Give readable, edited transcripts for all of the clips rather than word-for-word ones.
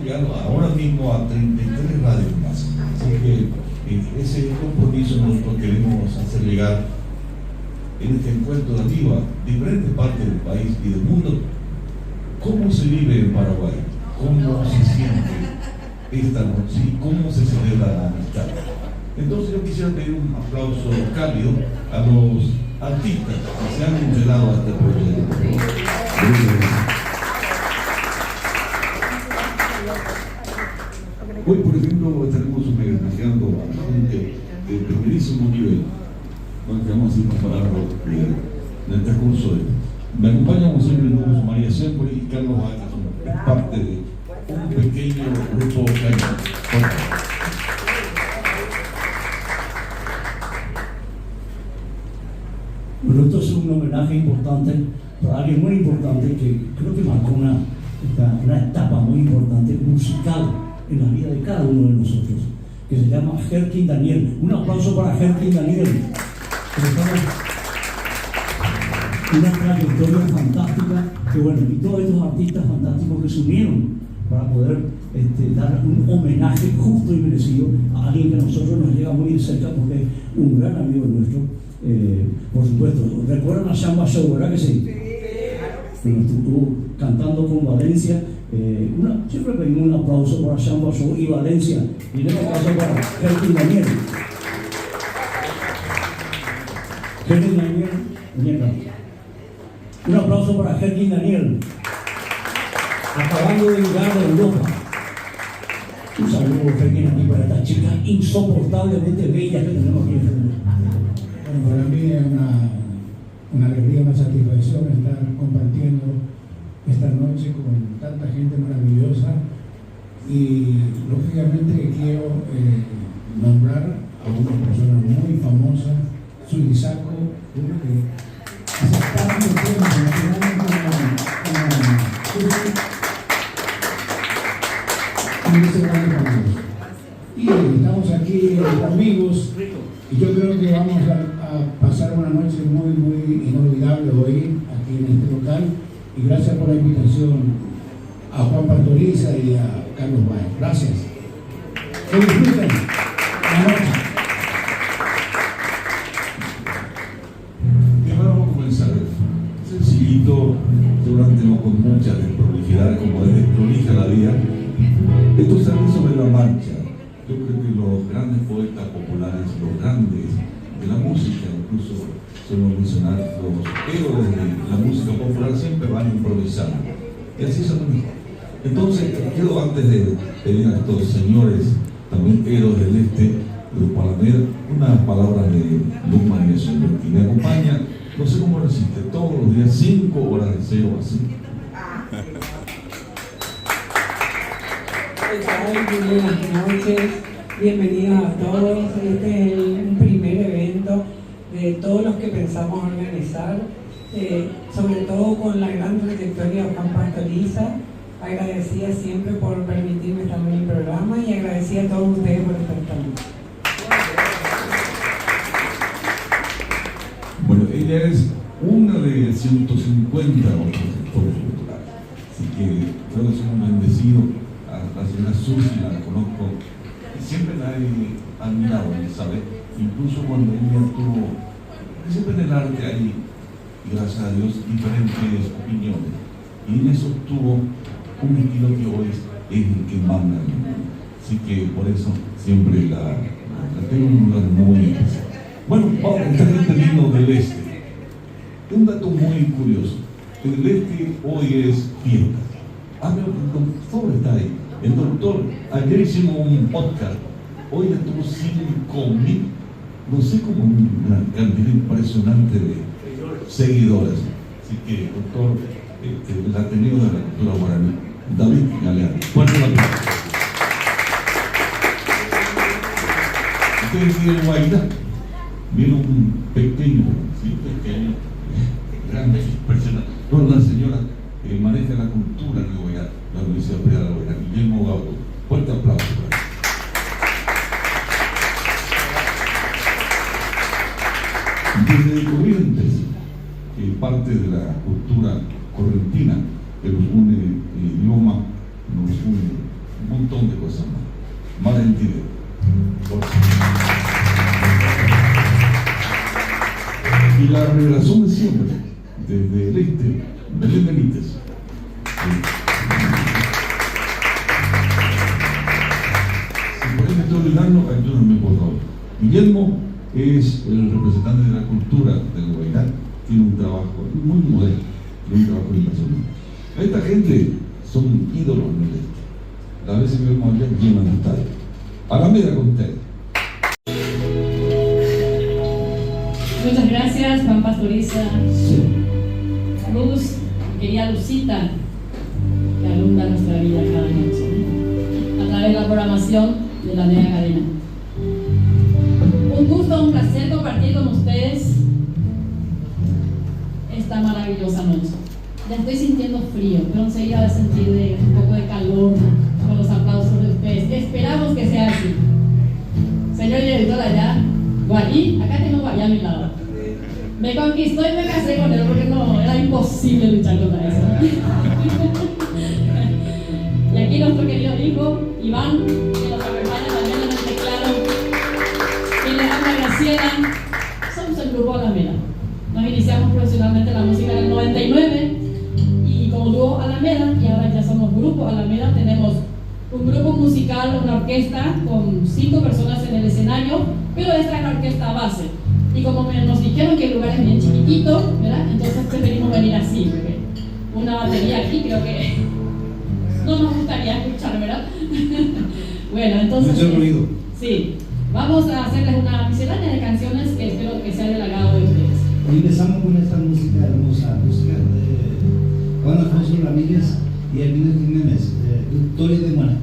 estamos llegando ahora mismo a 33 radios más. Así que ese compromiso nosotros queremos hacer llegar en este encuentro de amigos a diferentes partes del país y del mundo. ¿Cómo se vive en Paraguay? ¿Cómo se siente esta noche? ¿Y cómo se celebra la amistad? Entonces yo quisiera pedir un aplauso cálido a los artistas que se han entregado a este proyecto. Hoy, por ejemplo, estaremos homenajeando a gente de primerísimo nivel. Bueno, vamos a ir compararlo en el transcurso de... Me acompañan como siempre Luz María Sempoli y Carlos Vaca, que es parte de un pequeño grupo cañón. Bueno, esto es un homenaje importante para alguien muy importante que creo que marcó una etapa muy importante musical en la vida de cada uno de nosotros, que se llama Herkin Daniel. Un aplauso para Herkin Daniel. Una trayectoria fantástica, que bueno, y todos estos artistas fantásticos que se unieron para poder dar un homenaje justo y merecido a alguien que a nosotros nos llega muy de cerca porque es un gran amigo nuestro. Por supuesto, ¿recuerdan a Samba Show, verdad que sí? Bueno, estuvo cantando con Valencia. Siempre pedimos un aplauso para Samba Show y Valencia. Y un aplauso para Herkin Daniel. Herkin Daniel. Un aplauso para Herkin Daniel, acabando de llegar de Europa. Un saludo, Herkin, aquí para esta chica insoportablemente bella que tenemos aquí enfrente. Bueno, para mí es una alegría, una satisfacción estar compartiendo esta noche con tanta gente maravillosa y lógicamente quiero nombrar a una persona muy famosa, Suizaco, uno que aceptaron el tema y estamos aquí amigos y yo creo que vamos a pasar una noche muy muy inolvidable hoy aquí en este local y gracias por la invitación a Juan Pastoriza y a Carlos Valle. Gracias. Que disfruten la noche. Sencillito, seguramente no con mucha desprolijidad, como es desprolija la vida. Esto se hace sobre la marcha. Yo creo que los grandes poetas populares, los grandes de la música, incluso suelo mencionar, los héroes de la música popular siempre van improvisando. Y así son los mejores. Entonces, quiero antes de pedir a estos señores, también héroes del este, Grupo Alameda, unas palabras de Luz María Sempoli, que me acompaña. No sé cómo resiste, todos los días 5 horas de cero así. Buenas noches, bienvenidos a todos. Este es un primer evento de todos los que pensamos organizar, sobre todo con la gran trayectoria de Juan Pastoriza. Agradecida siempre por permitirme estar en el programa y agradecida a todos ustedes por estar también. Bueno, ella es una de 150 otros sectores culturales, así que todos somos bendecidos. A la señora Susi la conozco, siempre la he admirado, ¿sabe? Incluso cuando ella tuvo, siempre en el arte hay, gracias a Dios, diferentes opiniones, y en eso tuvo un estilo que hoy es el que manda en el mundo. Así que por eso siempre la tengo en un lugar muy especial. Bueno, esta gente vino del este. Un dato muy curioso. En el este hoy es fiesta. Pero el doctor está ahí. El doctor, ayer hicimos un podcast. Hoy ya tuvo 5.000, no sé cómo, una cantidad impresionante de seguidores. Así que, doctor, el Ateneo de la Cultura Guaraní, David Galeano. Fuerte el aplauso. Ustedes vienen Guairá. Vino un pequeño, grande, impresionante. Bueno, la señora maneja la cultura en Guairá, la Universidad Privada de Guairá, Guillermo Gauto. Fuerte aplauso para él. Desde Corrientes, parte de la cultura correntina que nos une el idioma, nos une montón de cosas más. Más entidad. Y la revelación de siempre, desde el este, Belén Benítez. Si por ahí me estoy olvidando, ayúdenme por favor. Guillermo es el representante de la cultura del Guairá, tiene un trabajo muy moderno, tiene un trabajo impresionante. Esta gente son ídolos en el este. Las veces que vemos allá llenan el estadio. Alameda con ustedes. Muchas gracias, Juan Pastoriza, Luz, querida Lucita, que alumna nuestra vida cada noche, a través de la programación de la Nueva Cadena. Un gusto, un placer compartir con ustedes esta maravillosa noche. Ya estoy sintiendo frío, pero enseguida voy a sentir un poco de calor con los aplausos de ustedes. Esperamos que sea así. Señor director allá, Guarí, acá tengo Guarí a mi lado. Me conquistó y me casé con él porque no, era imposible luchar contra eso. Y aquí nuestro querido hijo, Iván, que nos acompaña también en el teclado, y le habla Graciela. Somos el grupo Alameda. Nos iniciamos profesionalmente la música en el 99 y como dúo Alameda, y ahora ya somos grupo Alameda. Tenemos un grupo musical, una orquesta con 5 personas en el escenario, pero esta es la orquesta base. Y como nos dijeron que el lugar es bien chiquitito, ¿verdad? Entonces preferimos venir así, porque una batería aquí creo que no nos gustaría escuchar, ¿verdad? Bueno, entonces mucho ruido. Sí, vamos a hacerles una miscelánea de canciones que espero que sea del agrado de ustedes. Hoy empezamos con esta música hermosa, música de Juan Alfonso Ramírez y Elvino Jiménez, Victoria de Mora.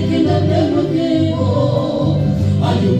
Que no te motivo, hay un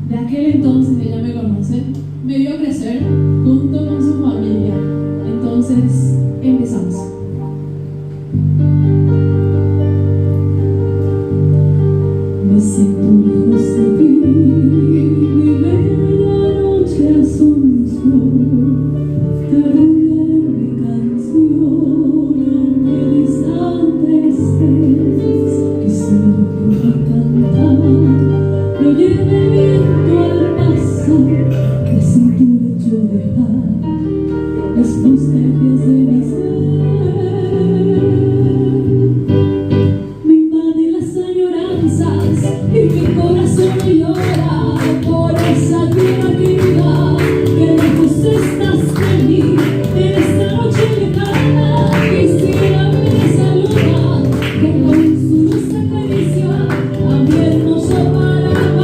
De aquel entonces, ella me conoce, me vio crecer junto con su familia. Entonces empezamos. Me siento lejos de ti, mi bella noche asombrosa, te ruego mi canción, aunque distante estés, quisiera poder cantar, lo lleve el viento al pasar, de cintura yo dejar las nostalgias de mi ser. Me invaden las añoranzas y mi corazón llora por esa tierra querida que lejos estás de mí. En esta noche lejana quisiera ver esa luna que con su luz acaricia a mi hermoso paraíso.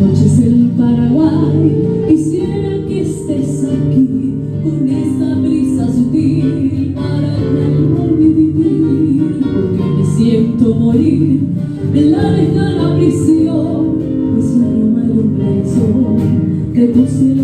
Noches del Paraguay, quisiera que estés aquí con esa brisa sutil para calmarme y vivir, porque me siento morir en la lejana prisión, pues la aroma alumbra el sol que tu cielo